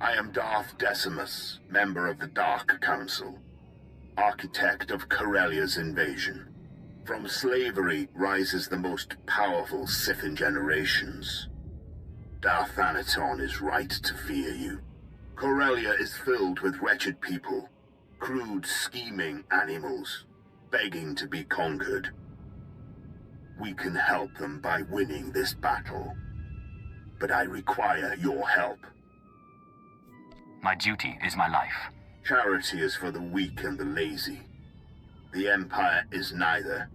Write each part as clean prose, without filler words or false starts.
I am Darth Decimus, member of the Dark Council, architect of Corellia's invasion. From slavery rises the most powerful Sith in generations. Darth Thanaton is right to fear you. Corellia is filled with wretched people, crude, scheming animals, begging to be conquered. We can help them by winning this battle, but I require your help. My duty is my life. Charity is for the weak and the lazy. The Empire is neither.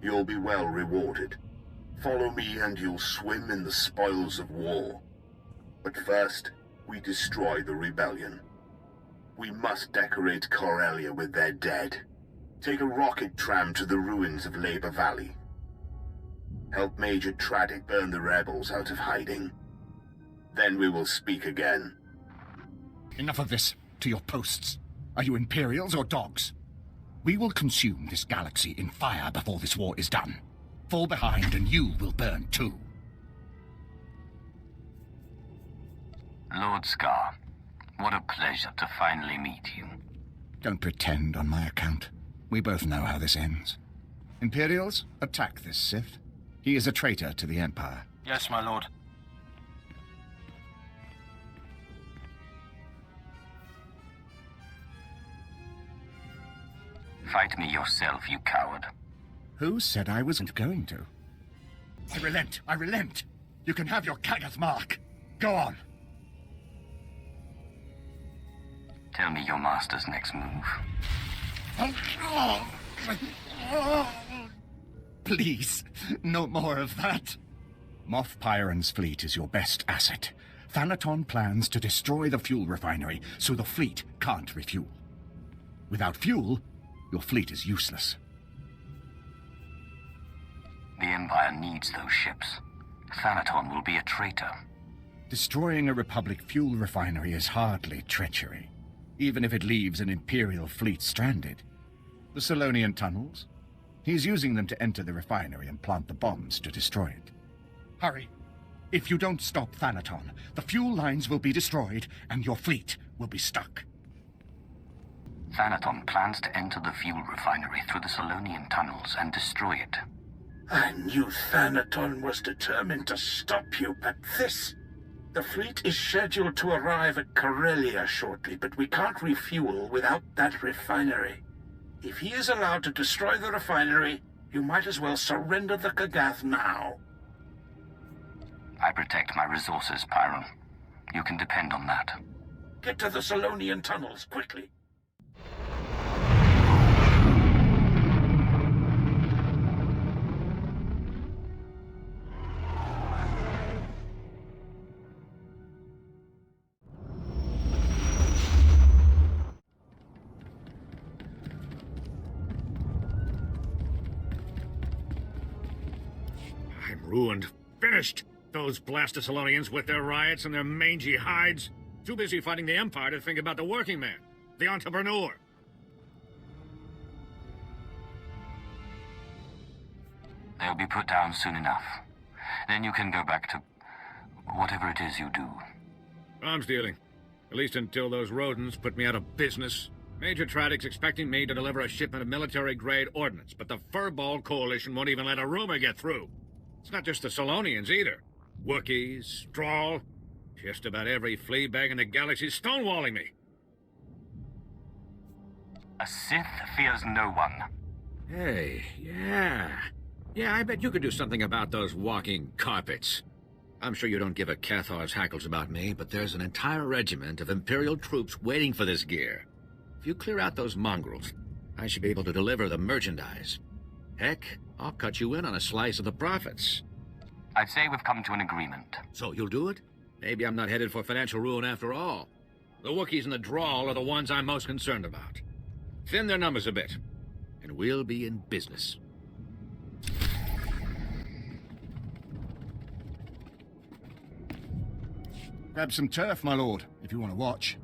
You'll be well rewarded. Follow me and you'll swim in the spoils of war. But first, we destroy the rebellion. We must decorate Corellia with their dead. Take a rocket tram to the ruins of Labor Valley. Help Major Tradic burn the rebels out of hiding. Then we will speak again. Enough of this. To your posts. Are you Imperials or dogs? We will consume this galaxy in fire before this war is done. Fall behind and you will burn too. Lord Scar, what a pleasure to finally meet you. Don't pretend on my account. We both know how this ends. Imperials, attack this Sith. He is a traitor to the Empire. Yes, my lord. Fight me yourself, you coward. Who said I wasn't going to? I relent! I relent! You can have your Kagath mark! Go on! Tell me your master's next move. Please, no more of that. Moff Pyron's fleet is your best asset. Thanaton plans to destroy the fuel refinery so the fleet can't refuel. Without fuel, your fleet is useless. The Empire needs those ships. Thanaton will be a traitor. Destroying a Republic fuel refinery is hardly treachery, even if it leaves an Imperial fleet stranded. The Selonian tunnels? He's using them to enter the refinery and plant the bombs to destroy it. Hurry! If you don't stop Thanaton, the fuel lines will be destroyed and your fleet will be stuck. Thanaton plans to enter the fuel refinery through the Selonian tunnels and destroy it. I knew Thanaton was determined to stop you, but this... The fleet is scheduled to arrive at Corellia shortly, but we can't refuel without that refinery. If he is allowed to destroy the refinery, you might as well surrender the Kagath now. I protect my resources, Pyron. You can depend on that. Get to the Selonian tunnels, quickly. I'm ruined. Finished! Those blasted Selonians with their riots and their mangy hides. Too busy fighting the Empire to think about the working man, the entrepreneur. They'll be put down soon enough. Then you can go back to whatever it is you do. Arms dealing. At least until those rodents put me out of business. Major Tradic's expecting me to deliver a shipment of military-grade ordnance, but the Furball Coalition won't even let a rumor get through. It's not just the Selonians, either. Wookiees, Strawl, just about every fleabag in the galaxy's stonewalling me. A Sith fears no one. Hey, yeah. Yeah, I bet you could do something about those walking carpets. I'm sure you don't give a Cathar's hackles about me, but there's an entire regiment of Imperial troops waiting for this gear. If you clear out those mongrels, I should be able to deliver the merchandise. Heck, I'll cut you in on a slice of the profits. I'd say we've come to an agreement. So you'll do it? Maybe I'm not headed for financial ruin after all. The Wookiees and the Drawl are the ones I'm most concerned about. Thin their numbers a bit, and we'll be in business. Grab some turf, my lord, if you want to watch.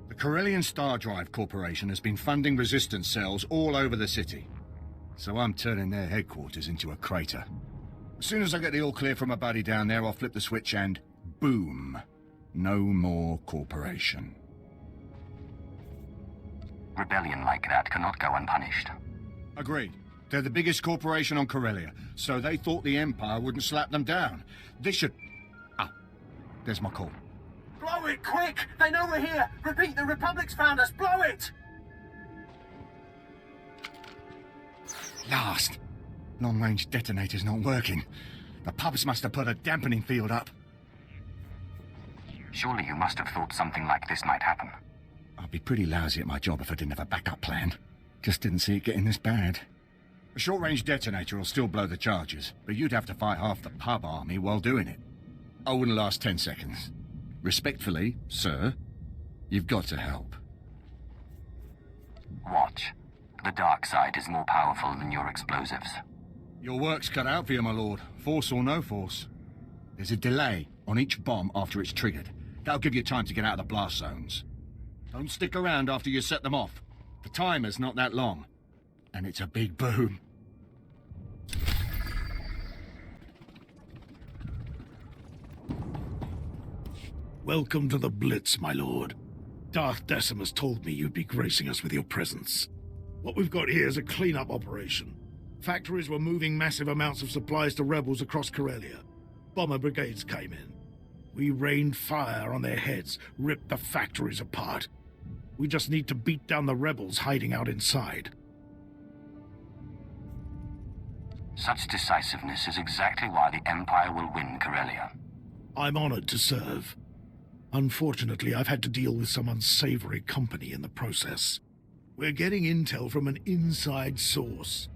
The Corellian Star Drive Corporation has been funding resistance cells all over the city. So I'm turning their headquarters into a crater. As soon as I get the all clear from a buddy down there, I'll flip the switch and... boom. No more corporation. Rebellion like that cannot go unpunished. Agreed. They're the biggest corporation on Corellia, so they thought the Empire wouldn't slap them down. This should... Ah, there's my call. Blow it, quick! They know we're here! Repeat, the Republic's found us! Blow it! Last. Long-range detonator's not working. The pubs must have put a dampening field up. Surely you must have thought something like this might happen. I'd be pretty lousy at my job if I didn't have a backup plan. Just didn't see it getting this bad. A short-range detonator will still blow the charges, but you'd have to fight half the pub army while doing it. I wouldn't last 10 seconds. Respectfully, sir, you've got to help. Watch. The dark side is more powerful than your explosives. Your work's cut out for you, my lord. Force or no force. There's a delay on each bomb after it's triggered. That'll give you time to get out of the blast zones. Don't stick around after you set them off. The timer's not that long. And it's a big boom. Welcome to the Blitz, my lord. Darth Decimus told me you'd be gracing us with your presence. What we've got here is a cleanup operation. Factories were moving massive amounts of supplies to rebels across Corellia. Bomber brigades came in. We rained fire on their heads, ripped the factories apart. We just need to beat down the rebels hiding out inside. Such decisiveness is exactly why the Empire will win Corellia. I'm honored to serve. Unfortunately, I've had to deal with some unsavory company in the process. We're getting intel from an inside source.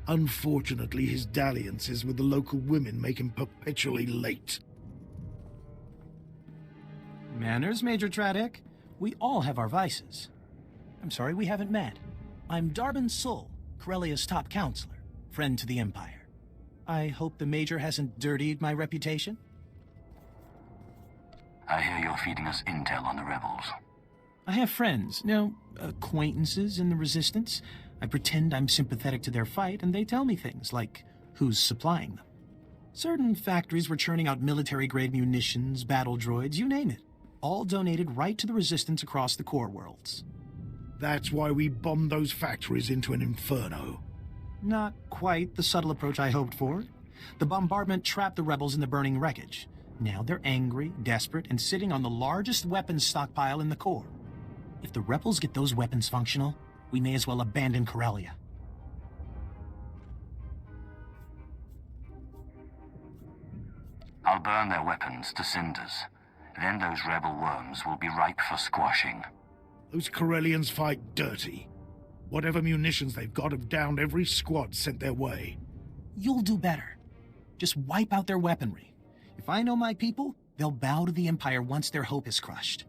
Unfortunately, his dalliances with the local women make him perpetually late. Manners, Major Tradick. We all have our vices. I'm sorry we haven't met. I'm Darbin Sul, Corellia's top counselor, friend to the Empire. I hope the Major hasn't dirtied my reputation? I hear you're feeding us intel on the rebels. I have friends, no, acquaintances in the Resistance. I pretend I'm sympathetic to their fight, and they tell me things like who's supplying them. Certain factories were churning out military-grade munitions, battle droids, you name it. All donated right to the Resistance across the core worlds. That's why we bombed those factories into an inferno. Not quite the subtle approach I hoped for. The bombardment trapped the rebels in the burning wreckage. Now they're angry, desperate, and sitting on the largest weapons stockpile in the core. If the rebels get those weapons functional, we may as well abandon Corellia. I'll burn their weapons to cinders. Then those rebel worms will be ripe for squashing. Those Corellians fight dirty. Whatever munitions they've got have downed every squad sent their way. You'll do better. Just wipe out their weaponry. If I know my people, they'll bow to the Empire once their hope is crushed.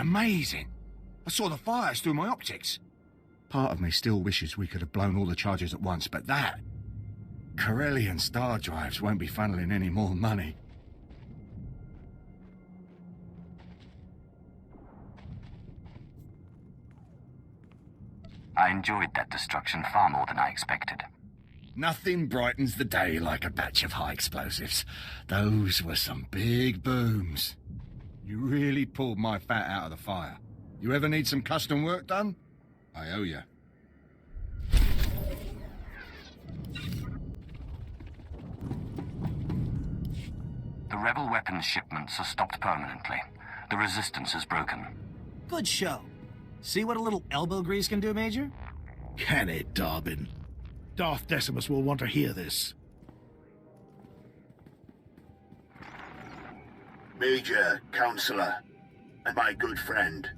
amazing. I saw the fires through my optics. Part of me still wishes we could have blown all the charges at once, but that... Corellian star drives won't be funneling any more money. I enjoyed that destruction far more than I expected. Nothing brightens the day like a batch of high explosives. Those were some big booms. You really pulled my fat out of the fire. You ever need some custom work done? I owe you. The rebel weapons shipments are stopped permanently. The resistance is broken. Good show. See what a little elbow grease can do, Major? Can it, Darbin? Darth Decimus will want to hear this. Major, Counselor, and my good friend.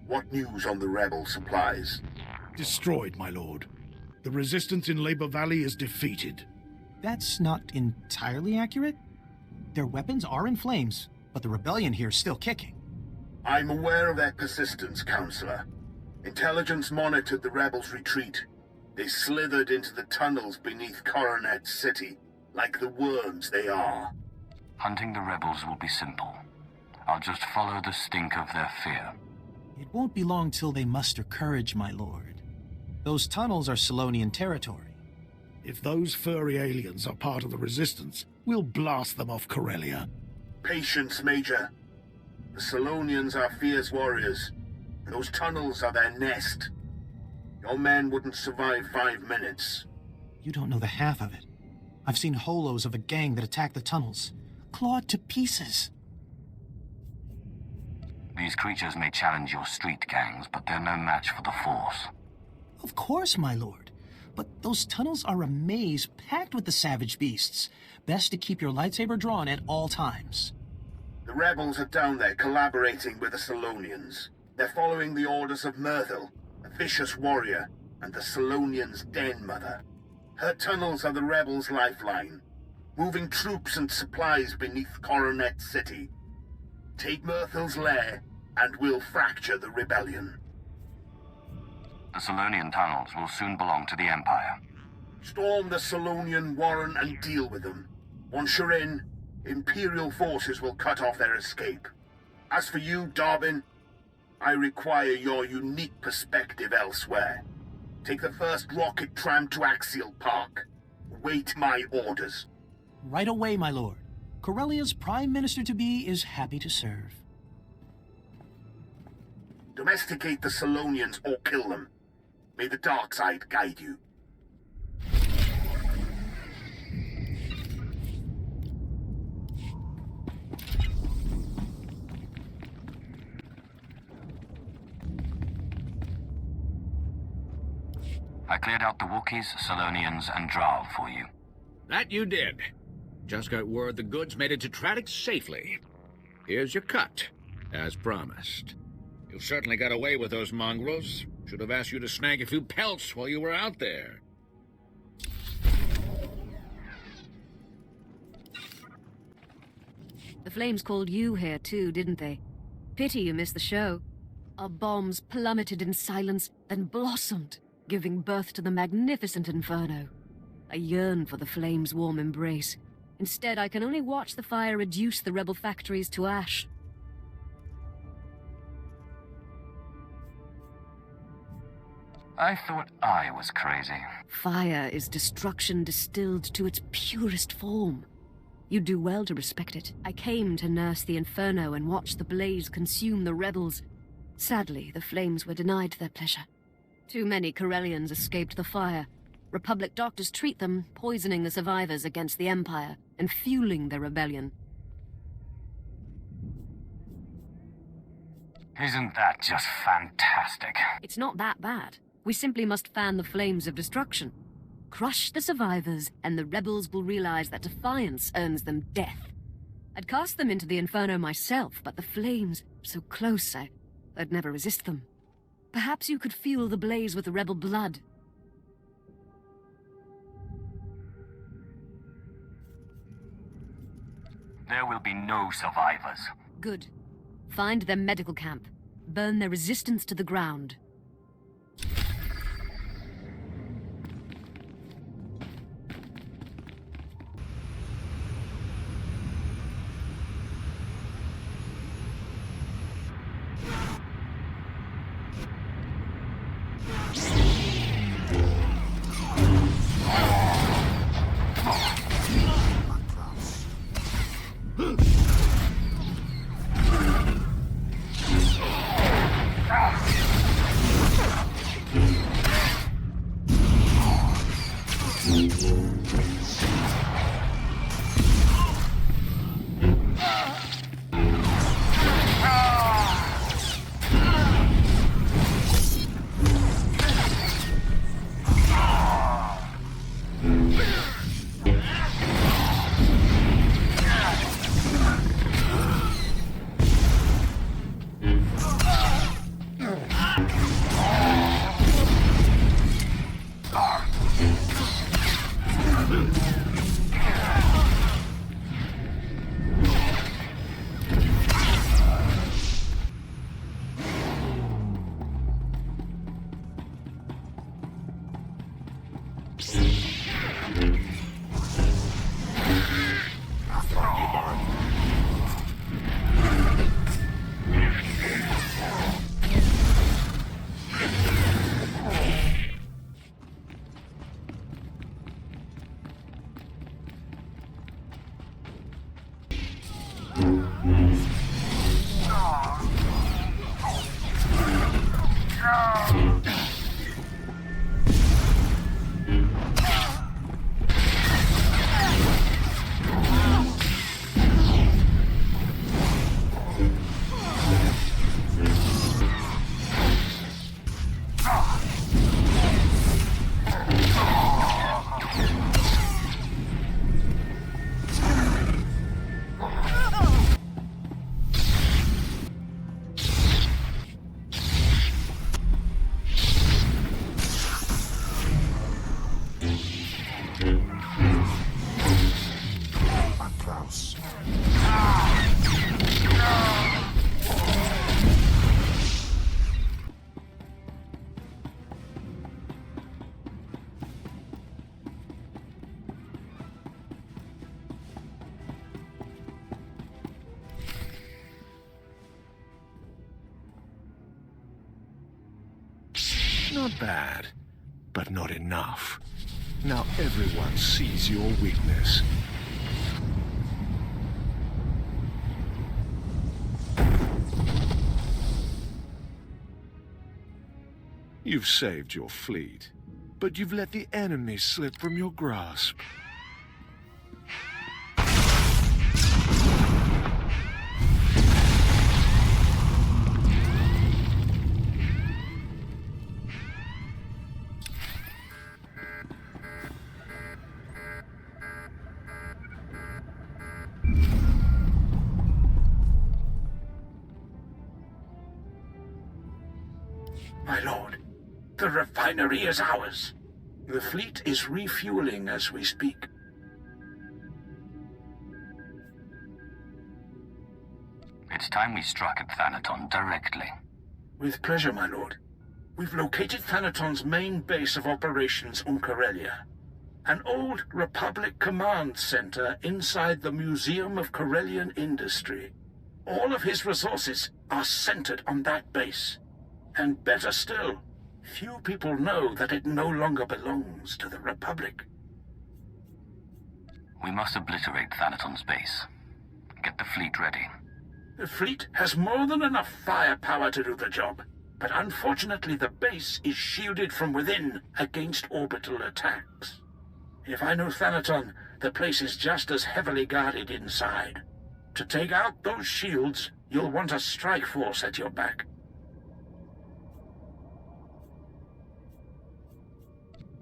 What news on the rebel supplies? Destroyed, my lord. The resistance in Labor Valley is defeated. That's not entirely accurate. Their weapons are in flames, but the rebellion here is still kicking. I'm aware of their persistence, Counselor. Intelligence monitored the rebels' retreat. They slithered into the tunnels beneath Coronet City, like the worms they are. Hunting the rebels will be simple. I'll just follow the stink of their fear. It won't be long till they muster courage, my lord. Those tunnels are Selonian territory. If those furry aliens are part of the resistance, we'll blast them off Corellia. Patience, Major. The Selonians are fierce warriors, and those tunnels are their nest. Your men wouldn't survive 5 minutes. You don't know the half of it. I've seen holos of a gang that attacked the tunnels, clawed to pieces. These creatures may challenge your street gangs, but they're no match for the Force. Of course, my lord. But those tunnels are a maze packed with the savage beasts. Best to keep your lightsaber drawn at all times. The rebels are down there collaborating with the Selonians. They're following the orders of Myrtle, a vicious warrior, and the Selonians' den mother. Her tunnels are the rebels' lifeline, moving troops and supplies beneath Coronet City. Take Myrtle's lair, and we'll fracture the rebellion. The Selonian tunnels will soon belong to the Empire. Storm the Selonian warren and deal with them. Once you're in, Imperial forces will cut off their escape. As for you, Darbin, I require your unique perspective elsewhere. Take the first rocket tram to Axial Park. Wait my orders. Right away, my lord. Corellia's Prime Minister-to-be is happy to serve. Domesticate the Selonians or kill them. May the dark side guide you. I cleared out the Wookiees, Selonians, and Drow for you. That you did. Just got word the goods made it to Tradix safely. Here's your cut, as promised. You certainly got away with those mongrels. Should have asked you to snag a few pelts while you were out there. The flames called you here too, didn't they? Pity you missed the show. Our bombs plummeted in silence, then blossomed, giving birth to the magnificent inferno. I yearn for the flames' warm embrace. Instead, I can only watch the fire reduce the rebel factories to ash. I thought I was crazy. Fire is destruction distilled to its purest form. You do well to respect it. I came to nurse the inferno and watch the blaze consume the rebels. Sadly, the flames were denied their pleasure. Too many Corellians escaped the fire. Republic doctors treat them, poisoning the survivors against the Empire and fueling their rebellion. Isn't that just fantastic? It's not that bad. We simply must fan the flames of destruction. Crush the survivors, and the rebels will realize that defiance earns them death. I'd cast them into the Inferno myself, but the flames, so close, I'd never resist them. Perhaps you could fuel the blaze with the rebel blood. There will be no survivors. Good. Find their medical camp. Burn their resistance to the ground. Not bad, but not enough. Now everyone sees your weakness. You've saved your fleet, but you've let the enemy slip from your grasp. My lord, the refinery is ours. The fleet is refueling as we speak. It's time we struck at Thanaton directly. With pleasure, my lord. We've located Thanaton's main base of operations on Corellia. An old Republic command center inside the Museum of Corellian Industry. All of his resources are centered on that base. And better still, few people know that it no longer belongs to the Republic. We must obliterate Thanaton's base. Get the fleet ready. The fleet has more than enough firepower to do the job, but unfortunately the base is shielded from within against orbital attacks. If I know Thanaton, the place is just as heavily guarded inside. To take out those shields, you'll want a strike force at your back.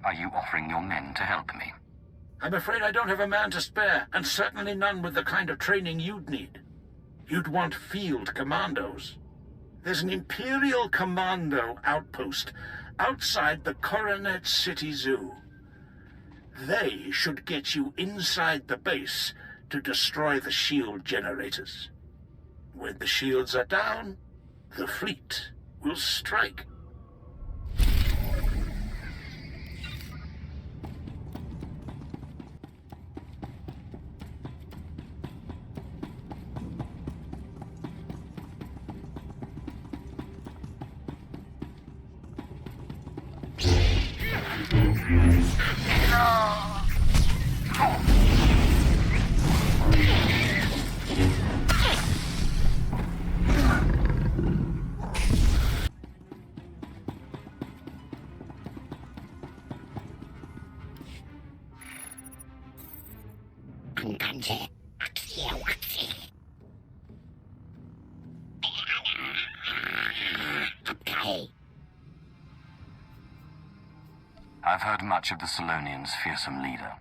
Are you offering your men to help me? I'm afraid I don't have a man to spare, and certainly none with the kind of training you'd need. You'd want field commandos. There's an Imperial Commando outpost outside the Coronet City Zoo. They should get you inside the base to destroy the shield generators. When the shields are down, The fleet will strike. I've heard much of the Selonians' fearsome leader.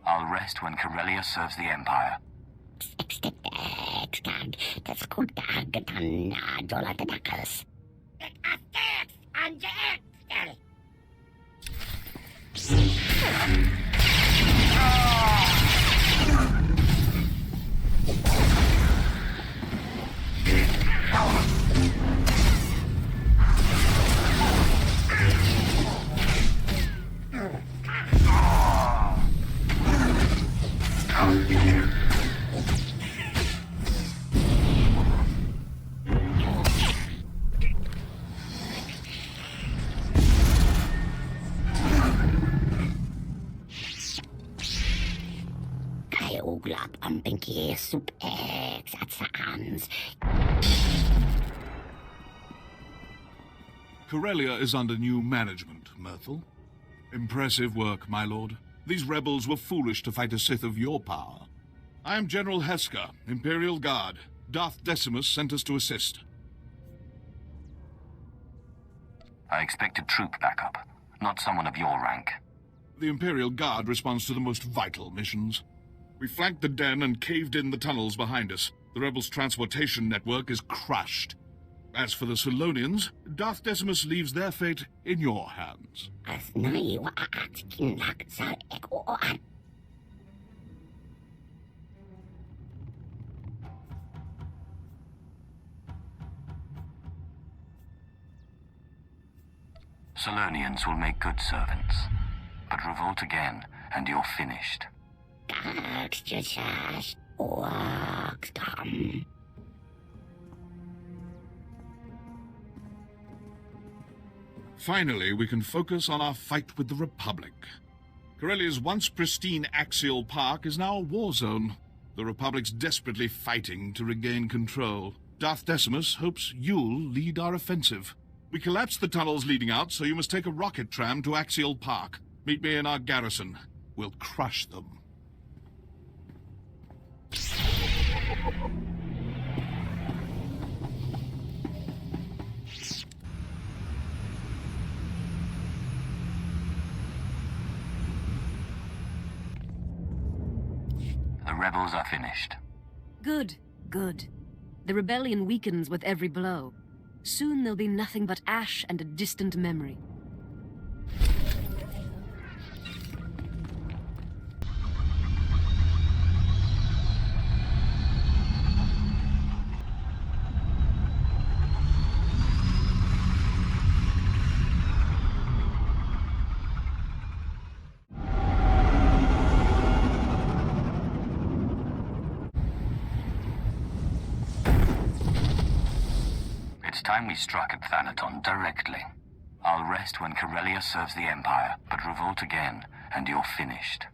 I'll rest when Corellia serves the Empire. Corellia is under new management, Myrtle. Impressive work, my lord. These rebels were foolish to fight a Sith of your power. I am General Heska, Imperial Guard. Darth Decimus sent us to assist. I expected troop backup, not someone of your rank. The Imperial Guard responds to the most vital missions. We flanked the den and caved in the tunnels behind us. The rebels' transportation network is crushed. As for the Selonians, Darth Decimus leaves their fate in your hands. Selonians will make good servants, but revolt again, and you're finished. Finally, we can focus on our fight with the Republic. Corellia's once pristine axial park is now a war zone. The Republic's desperately fighting to regain control. Darth Decimus hopes you'll lead our offensive. We collapsed the tunnels leading out, so you must take a rocket tram to Axial Park. Meet me in our garrison. We'll crush them. The rebels are finished. Good, good. The rebellion weakens with every blow. Soon there'll be nothing but ash and a distant memory. It's time we struck at Thanaton directly. I'll rest when Corellia serves the Empire, but revolt again, and you're finished.